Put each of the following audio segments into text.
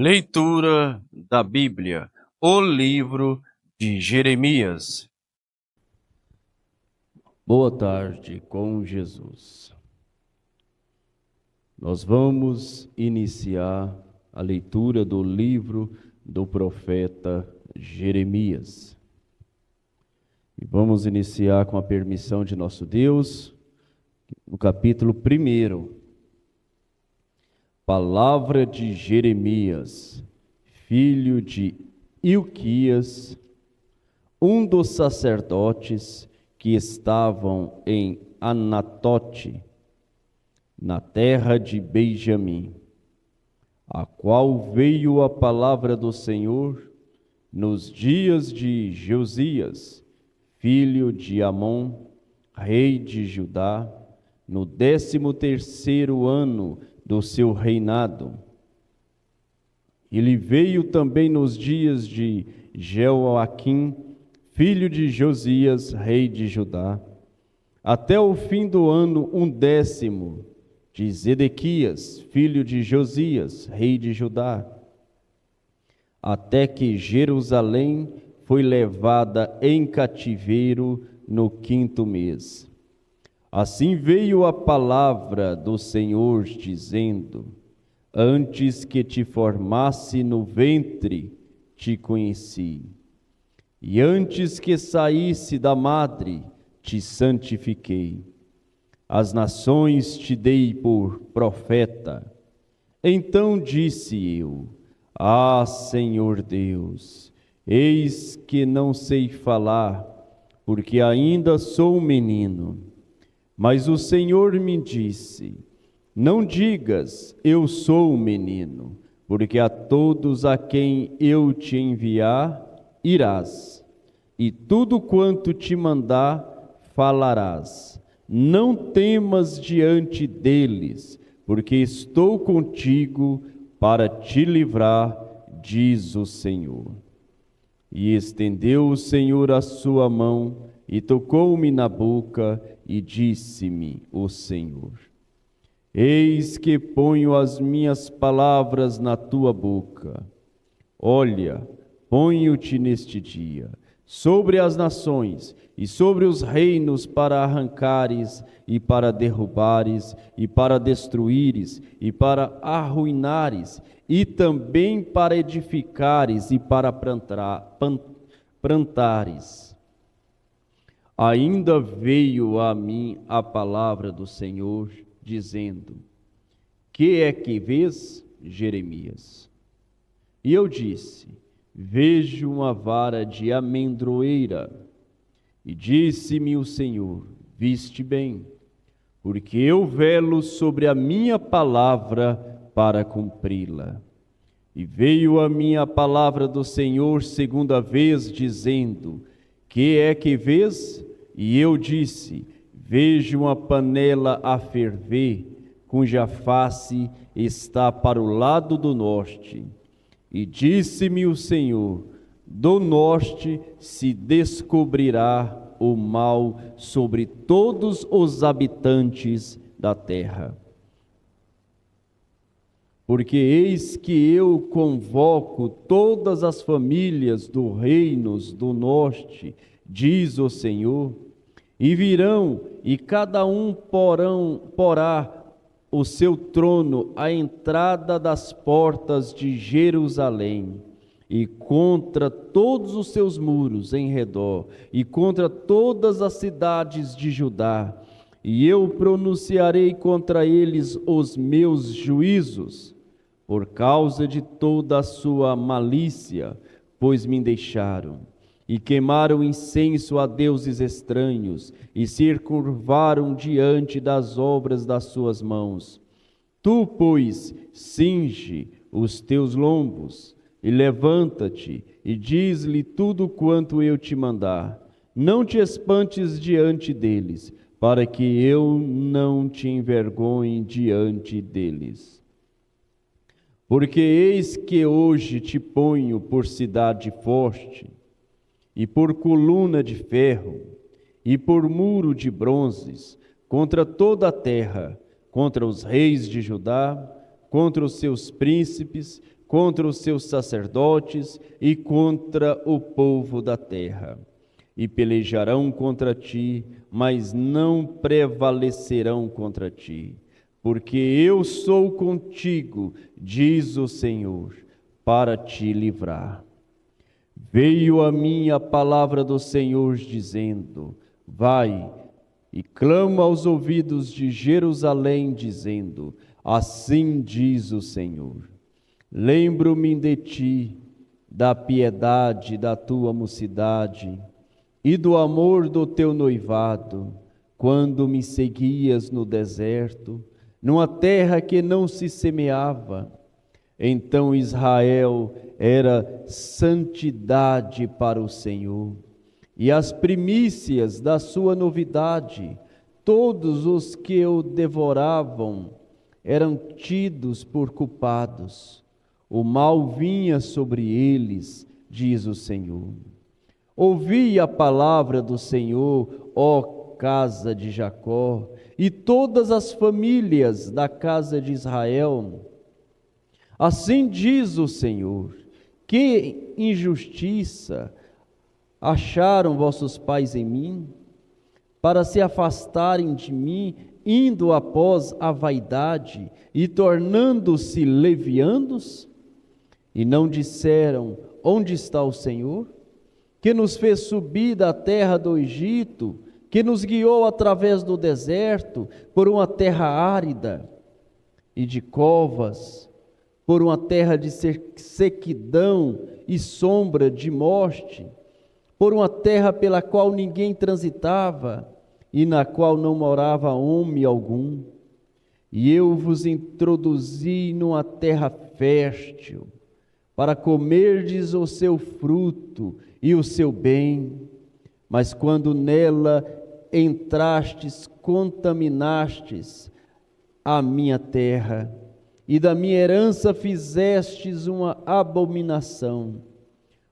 Leitura da Bíblia, o livro de Jeremias. Boa tarde com Jesus. Nós vamos iniciar a leitura do livro do profeta Jeremias. E vamos iniciar com a permissão de nosso Deus, no capítulo 1. Palavra de Jeremias, filho de Ilquias, um dos sacerdotes que estavam em Anatote, na terra de Benjamim, a qual veio a palavra do Senhor nos dias de Josias, filho de Amon, rei de Judá, no 13º ano do seu reinado. Ele veio também nos dias de Jeoaquim, filho de Josias, rei de Judá, até o fim do ano 10º de Zedequias, filho de Josias, rei de Judá, até que Jerusalém foi levada em cativeiro no 5º mês. Assim veio a palavra do Senhor, dizendo: antes que te formasse no ventre, te conheci. E antes que saísse da madre, te santifiquei. As nações te dei por profeta. Então disse eu: ah, Senhor Deus, eis que não sei falar, porque ainda sou um menino. Mas o Senhor me disse: não digas, eu sou um menino, porque a todos a quem eu te enviar, irás, e tudo quanto te mandar, falarás. Não temas diante deles, porque estou contigo para te livrar, diz o Senhor. E estendeu o Senhor a sua mão, e tocou-me na boca, e disse-me o Senhor: eis que ponho as minhas palavras na tua boca. Olha, ponho-te neste dia sobre as nações e sobre os reinos, para arrancares e para derrubares e para destruíres e para arruinares e também para edificares e para plantares. Ainda veio a mim a palavra do Senhor, dizendo: que é que vês, Jeremias? E eu disse: vejo uma vara de amendoeira. E disse-me o Senhor: viste bem, porque eu velo sobre a minha palavra para cumpri-la. E veio a mim a palavra do Senhor segunda vez, dizendo: que é que vês? E eu disse: vejo uma panela a ferver, cuja face está para o lado do norte. E disse-me o Senhor: do norte se descobrirá o mal sobre todos os habitantes da terra. Porque eis que eu convoco todas as famílias dos reinos do norte, diz o Senhor, e virão, e cada um porá o seu trono à entrada das portas de Jerusalém, e contra todos os seus muros em redor, e contra todas as cidades de Judá, e eu pronunciarei contra eles os meus juízos, por causa de toda a sua malícia, pois me deixaram. E queimaram incenso a deuses estranhos, e se curvaram diante das obras das suas mãos. Tu, pois, cinge os teus lombos, e levanta-te, e diz-lhe tudo quanto eu te mandar. Não te espantes diante deles, para que eu não te envergonhe diante deles. Porque eis que hoje te ponho por cidade forte, e por coluna de ferro, e por muro de bronzes, contra toda a terra, contra os reis de Judá, contra os seus príncipes, contra os seus sacerdotes e contra o povo da terra. E pelejarão contra ti, mas não prevalecerão contra ti, porque eu sou contigo, diz o Senhor, para te livrar. Veio a mim a palavra do Senhor dizendo: vai e clama aos ouvidos de Jerusalém, dizendo: assim diz o Senhor, lembro-me de ti, da piedade da tua mocidade e do amor do teu noivado, quando me seguias no deserto, numa terra que não se semeava. Então Israel era santidade para o Senhor, e as primícias da sua novidade, todos os que o devoravam eram tidos por culpados. O mal vinha sobre eles, diz o Senhor. Ouvi a palavra do Senhor, ó casa de Jacó, e todas as famílias da casa de Israel. Assim diz o Senhor: que injustiça acharam vossos pais em mim, para se afastarem de mim, indo após a vaidade e tornando-se levianos? E não disseram: onde está o Senhor, que nos fez subir da terra do Egito, que nos guiou através do deserto, por uma terra árida e de covas, por uma terra de sequidão e sombra de morte, por uma terra pela qual ninguém transitava e na qual não morava homem algum. E eu vos introduzi numa terra fértil, para comerdes o seu fruto e o seu bem, mas quando nela entrastes, contaminastes a minha terra, e da minha herança fizestes uma abominação.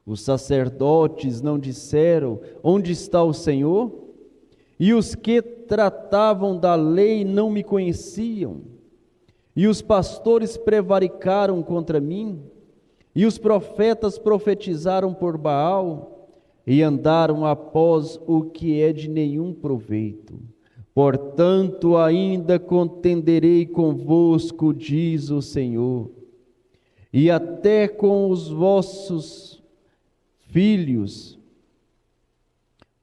Os sacerdotes não disseram: onde está o Senhor? E os que tratavam da lei não me conheciam. E os pastores prevaricaram contra mim, e os profetas profetizaram por Baal, e andaram após o que é de nenhum proveito. Portanto, ainda contenderei convosco, diz o Senhor, e até com os vossos filhos.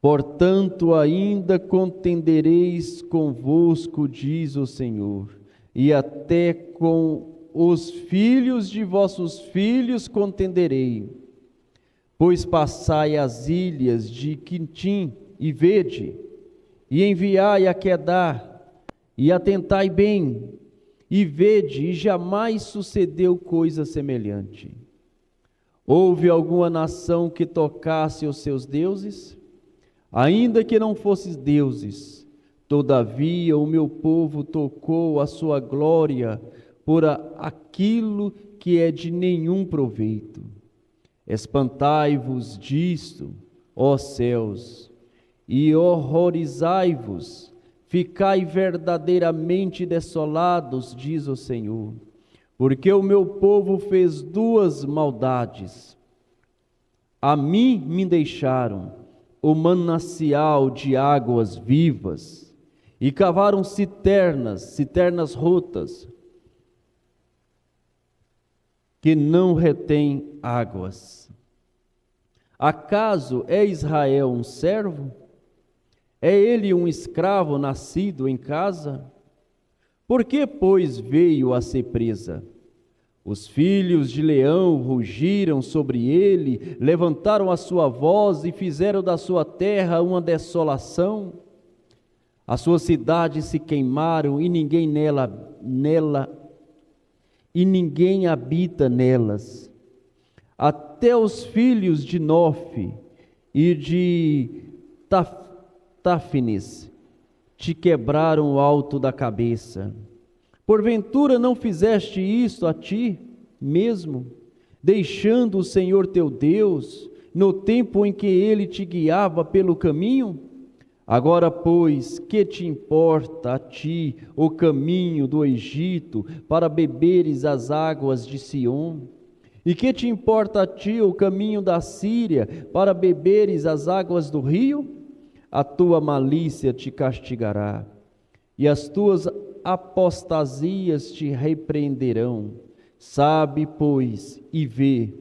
Portanto, ainda contendereis convosco, diz o Senhor, e até com os filhos de vossos filhos contenderei. Pois passai as ilhas de Quintim e vede, e enviai a Quedar, e atentai bem, e vede, e jamais sucedeu coisa semelhante. Houve alguma nação que tocasse os seus deuses? Ainda que não fosses deuses, todavia o meu povo tocou a sua glória por aquilo que é de nenhum proveito. Espantai-vos disto, ó céus, e horrorizai-vos, ficai verdadeiramente desolados, diz o Senhor, porque o meu povo fez duas maldades. A mim me deixaram o manancial de águas vivas, e cavaram cisternas rotas, que não retém águas. Acaso é Israel um servo? É ele um escravo nascido em casa? Por que, pois, veio a ser presa? Os filhos de leão rugiram sobre ele, levantaram a sua voz e fizeram da sua terra uma desolação. As suas cidades se queimaram e ninguém ninguém habita nelas. Até os filhos de Nofe e de Táfnis te quebraram o alto da cabeça. Porventura não fizeste isto a ti mesmo, deixando o Senhor teu Deus, no tempo em que Ele te guiava pelo caminho? Agora, pois, que te importa a ti o caminho do Egito, para beberes as águas de Sião? E que te importa a ti o caminho da Síria, para beberes as águas do rio? A tua malícia te castigará, e as tuas apostasias te repreenderão. Sabe, pois, e vê,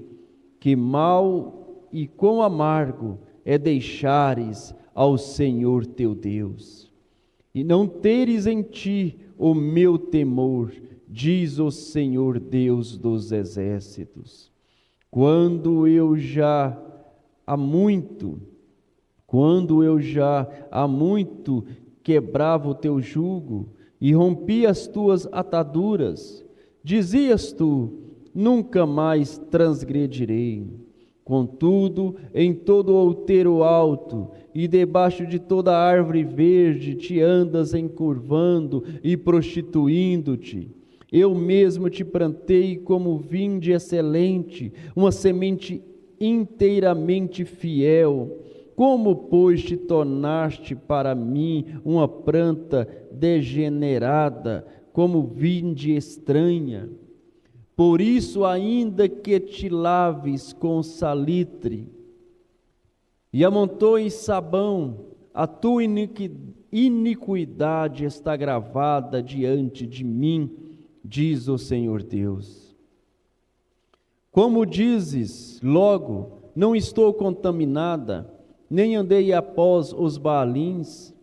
que mal e quão amargo é deixares ao Senhor teu Deus, e não teres em ti o meu temor, diz o Senhor Deus dos exércitos. Quando eu já há muito quebrava o teu jugo e rompia as tuas ataduras, dizias tu: nunca mais transgredirei. Contudo, em todo outeiro alto e debaixo de toda árvore verde te andas encurvando e prostituindo-te. Eu mesmo te plantei como vinde excelente, uma semente inteiramente fiel. Como, pois, te tornaste para mim uma planta degenerada, como vinde estranha? Por isso, ainda que te laves com salitre e amontoes sabão, a tua iniquidade está gravada diante de mim, diz o Senhor Deus. Como dizes, logo, não estou contaminada, nem andei após os Baalins.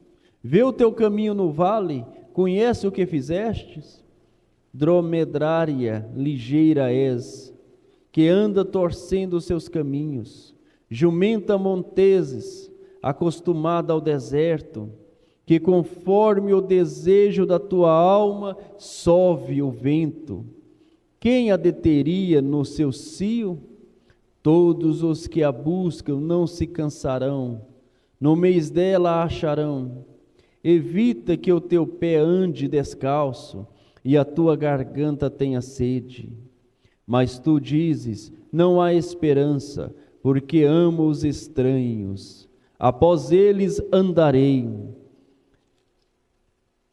Vê o teu caminho no vale, conhece o que fizestes? Dromedária ligeira és, que anda torcendo os seus caminhos, jumenta monteses, acostumada ao deserto, que conforme o desejo da tua alma sove o vento. Quem a deteria no seu cio? Todos os que a buscam não se cansarão, no mês dela a acharão. Evita que o teu pé ande descalço e a tua garganta tenha sede. Mas tu dizes: não há esperança, porque amo os estranhos, após eles andarei.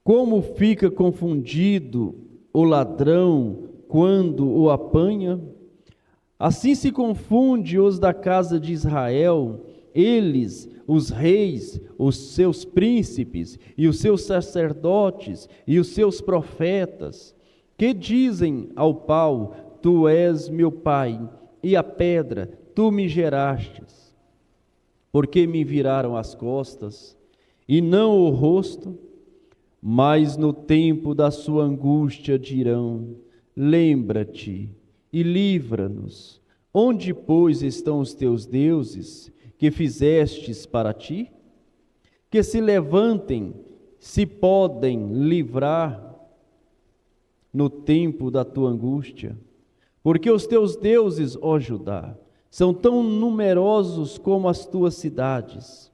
Como fica confundido o ladrão quando o apanha? Assim se confunde os da casa de Israel, eles, os reis, os seus príncipes, e os seus sacerdotes, e os seus profetas, que dizem ao pau: tu és meu pai, e à pedra, tu me gerastes. Porque me viraram as costas, e não o rosto? Mas no tempo da sua angústia dirão: lembra-te e livra-nos. Onde, pois, estão os teus deuses que fizestes para ti? Que se levantem, se podem livrar no tempo da tua angústia. Porque os teus deuses, ó Judá, são tão numerosos como as tuas cidades.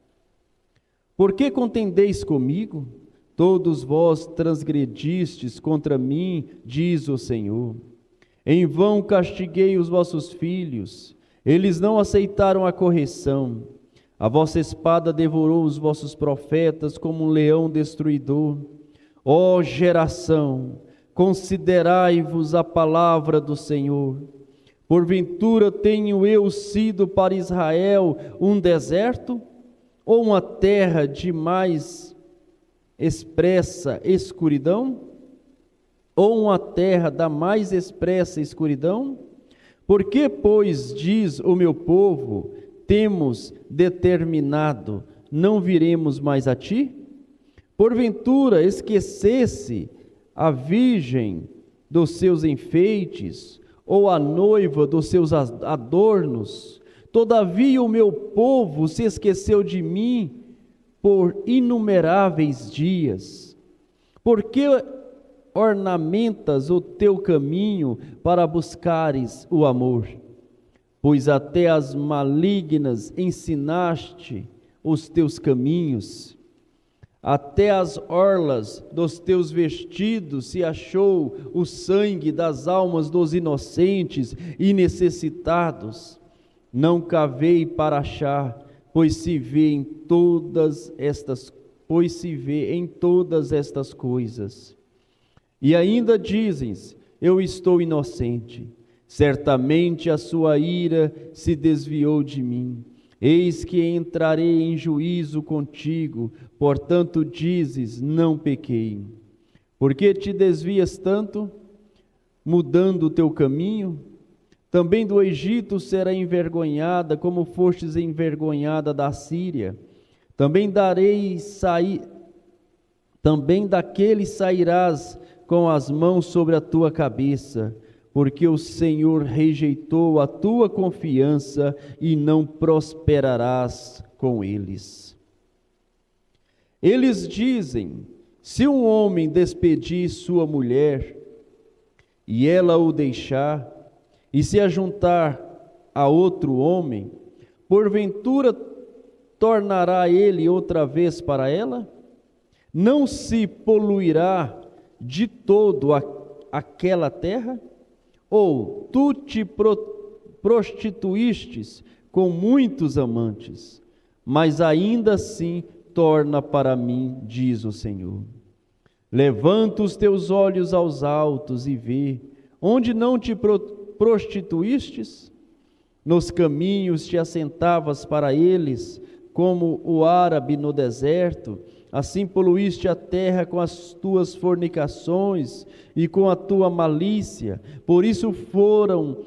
Por que contendeis comigo? Todos vós transgredistes contra mim, diz o Senhor. Em vão castiguei os vossos filhos, eles não aceitaram a correção. A vossa espada devorou os vossos profetas como um leão destruidor. Ó geração, considerai-vos a palavra do Senhor. Porventura tenho eu sido para Israel um deserto, ou uma terra de mais expressa escuridão? Ou uma terra da mais expressa escuridão? Por que, pois, diz o meu povo, temos determinado, não viremos mais a ti? Porventura esquecesse a virgem dos seus enfeites, ou a noiva dos seus adornos? Todavia o meu povo se esqueceu de mim por inumeráveis dias. Por que ornamentas o teu caminho para buscares o amor? Pois até as malignas ensinaste os teus caminhos, até as orlas dos teus vestidos se achou o sangue das almas dos inocentes e necessitados. Não cavei para achar, pois se vê em todas estas coisas. E ainda dizes: eu estou inocente. Certamente a sua ira se desviou de mim. Eis que entrarei em juízo contigo, portanto dizes, não pequei. Por que te desvias tanto, mudando o teu caminho? Também do Egito será envergonhada, como fostes envergonhada da Síria. Também daquele sairás com as mãos sobre a tua cabeça, porque o Senhor rejeitou a tua confiança e não prosperarás com eles. Eles dizem, se um homem despedir sua mulher, e ela o deixar, e se ajuntar a outro homem, porventura tornará ele outra vez para ela? Não se poluirá de todo aquela terra? Ou tu te prostituístes com muitos amantes, mas ainda assim torna para mim, diz o Senhor. Levanta os teus olhos aos altos e vê, onde não te prostituístes? Nos caminhos te assentavas para eles, como o árabe no deserto, assim poluíste a terra com as tuas fornicações e com a tua malícia. Por isso foram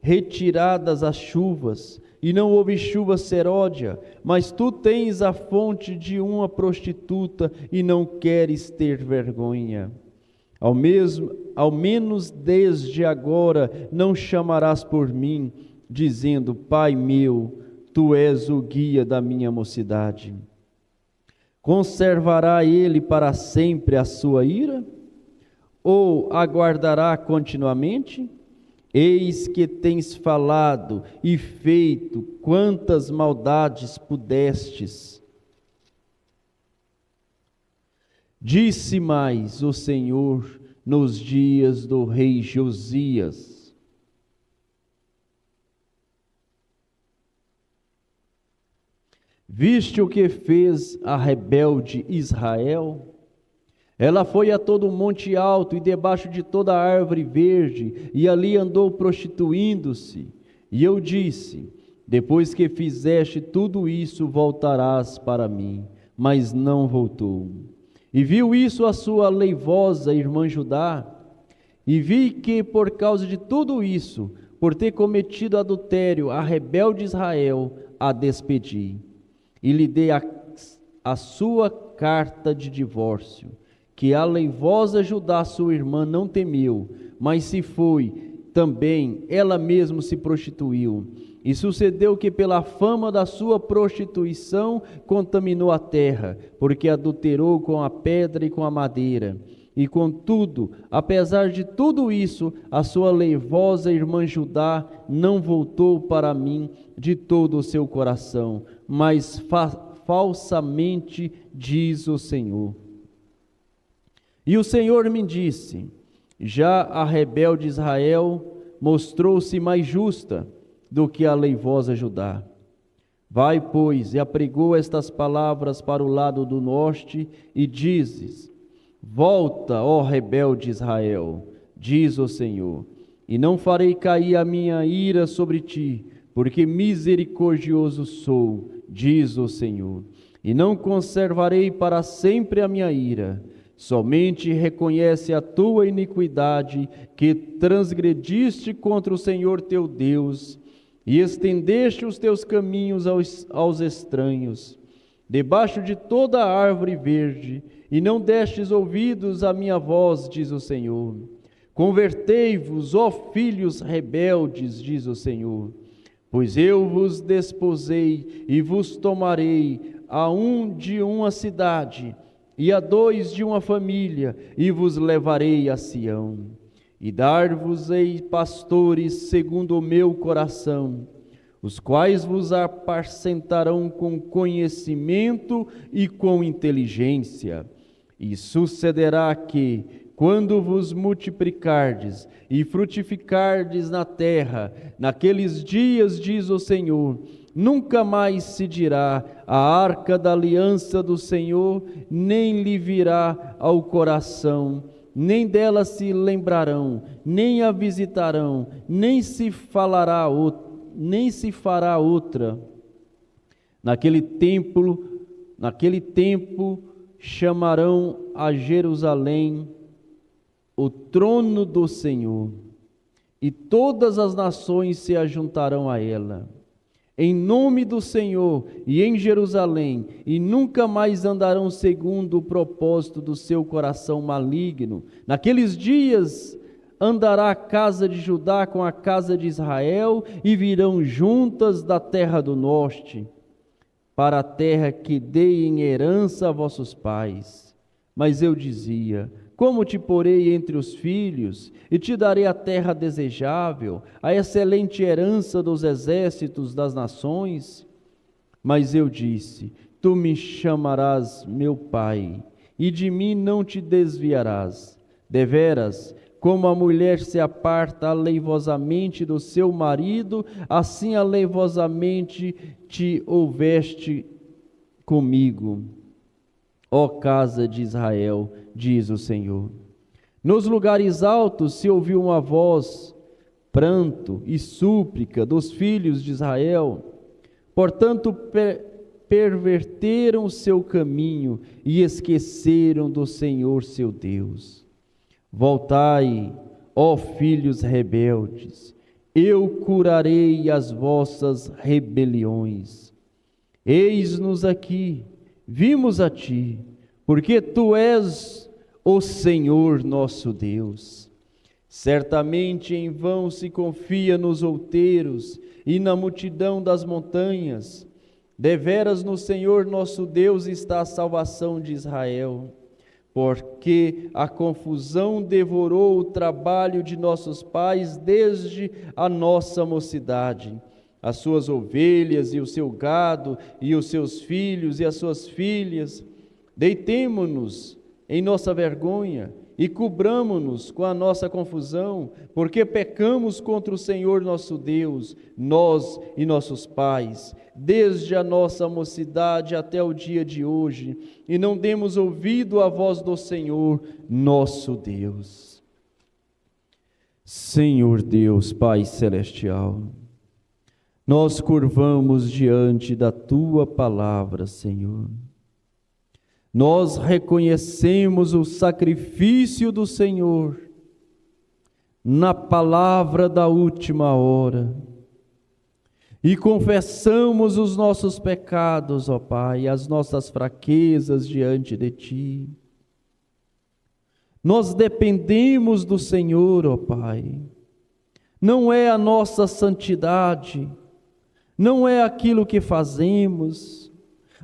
retiradas as chuvas, e não houve chuva seródia, mas tu tens a fonte de uma prostituta e não queres ter vergonha. Ao menos desde agora não chamarás por mim, dizendo, Pai meu, tu és o guia da minha mocidade. Conservará ele para sempre a sua ira? Ou aguardará continuamente? Eis que tens falado e feito quantas maldades pudestes. Disse mais o Senhor nos dias do rei Josias: Viste o que fez a rebelde Israel? Ela foi a todo monte alto e debaixo de toda árvore verde, e ali andou prostituindo-se. E eu disse, depois que fizeste tudo isso, voltarás para mim. Mas não voltou. E viu isso a sua leivosa irmã Judá, e vi que por causa de tudo isso, por ter cometido adultério, a rebelde Israel a despedi. E lhe dei a sua carta de divórcio, que a leivosa Judá, sua irmã, não temeu, mas se foi, também ela mesma se prostituiu. E sucedeu que pela fama da sua prostituição contaminou a terra, porque adulterou com a pedra e com a madeira. E contudo, apesar de tudo isso, a sua leivosa irmã Judá não voltou para mim de todo o seu coração, mas falsamente diz o Senhor. E o Senhor me disse, já a rebelde Israel mostrou-se mais justa do que a leivosa Judá. Vai, pois, e apregou estas palavras para o lado do norte, e dizes, volta, ó rebelde Israel, diz o Senhor, e não farei cair a minha ira sobre ti, porque misericordioso sou, diz o Senhor, e não conservarei para sempre a minha ira. Somente reconhece a tua iniquidade, que transgrediste contra o Senhor teu Deus, e estendeste os teus caminhos aos estranhos, debaixo de toda a árvore verde, e não destes ouvidos à minha voz, diz o Senhor. Convertei-vos, ó filhos rebeldes, diz o Senhor, pois eu vos desposei e vos tomarei a um de uma cidade, e a dois de uma família, e vos levarei a Sião, e dar-vos-ei pastores segundo o meu coração, os quais vos apacentarão com conhecimento e com inteligência. E sucederá que, quando vos multiplicardes e frutificardes na terra, naqueles dias, diz o Senhor, nunca mais se dirá a arca da aliança do Senhor, nem lhe virá ao coração nem dela se lembrarão, nem a visitarão, nem se fará outra. Naquele tempo chamarão a Jerusalém o trono do Senhor, e todas as nações se ajuntarão a ela, em nome do Senhor e em Jerusalém, e nunca mais andarão segundo o propósito do seu coração maligno. Naqueles dias andará a casa de Judá com a casa de Israel, e virão juntas da terra do norte, para a terra que dei em herança a vossos pais. Mas eu dizia: como te porei entre os filhos, e te darei a terra desejável, a excelente herança dos exércitos das nações? Mas eu disse: tu me chamarás meu pai, e de mim não te desviarás. Deveras, como a mulher se aparta aleivosamente do seu marido, assim aleivosamente te houveste comigo, ó casa de Israel, diz o Senhor. Nos lugares altos se ouviu uma voz, pranto e súplica dos filhos de Israel. Portanto, perverteram o seu caminho e esqueceram do Senhor seu Deus. Voltai, ó filhos rebeldes, eu curarei as vossas rebeliões. Eis-nos aqui, vimos a ti, porque tu és o Senhor nosso Deus. Certamente em vão se confia nos outeiros e na multidão das montanhas. Deveras no Senhor nosso Deus está a salvação de Israel. Porque a confusão devorou o trabalho de nossos pais desde a nossa mocidade. As suas ovelhas e o seu gado, e os seus filhos e as suas filhas. Deitemo-nos em nossa vergonha e cubramo-nos com a nossa confusão, porque pecamos contra o Senhor nosso Deus, nós e nossos pais, desde a nossa mocidade até o dia de hoje, e não demos ouvido à voz do Senhor nosso Deus. Senhor Deus, Pai Celestial, nós curvamos diante da Tua palavra, Senhor. Nós reconhecemos o sacrifício do Senhor na palavra da última hora e confessamos os nossos pecados, ó Pai, as nossas fraquezas diante de Ti. Nós dependemos do Senhor, ó Pai. Não é a nossa santidade, não é aquilo que fazemos,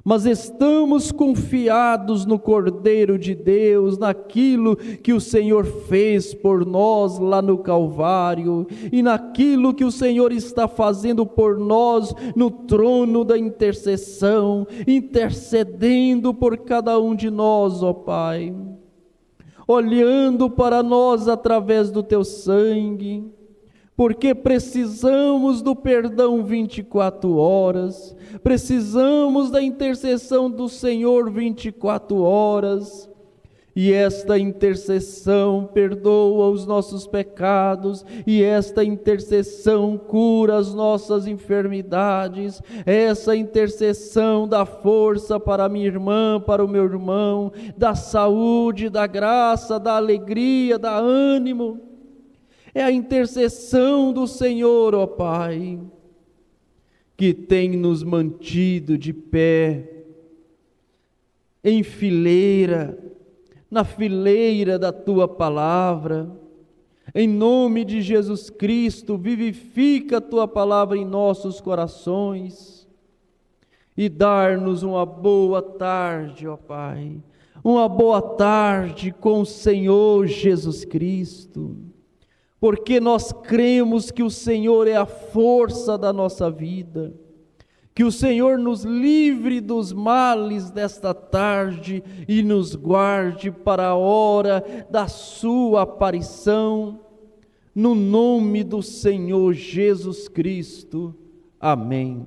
mas estamos confiados no Cordeiro de Deus, naquilo que o Senhor fez por nós lá no Calvário, e naquilo que o Senhor está fazendo por nós no trono da intercessão, intercedendo por cada um de nós, ó Pai, olhando para nós através do Teu sangue, porque precisamos do perdão 24 horas, precisamos da intercessão do Senhor 24 horas, e esta intercessão perdoa os nossos pecados, e esta intercessão cura as nossas enfermidades, essa intercessão dá força para a minha irmã, para o meu irmão, dá saúde, dá graça, dá alegria, dá ânimo. É a intercessão do Senhor, ó Pai, que tem nos mantido de pé, em fileira, na fileira da Tua palavra. Em nome de Jesus Cristo, vivifica a Tua palavra em nossos corações e dar-nos uma boa tarde, ó Pai, uma boa tarde com o Senhor Jesus Cristo. Porque nós cremos que o Senhor é a força da nossa vida, que o Senhor nos livre dos males desta tarde e nos guarde para a hora da sua aparição, no nome do Senhor Jesus Cristo. Amém.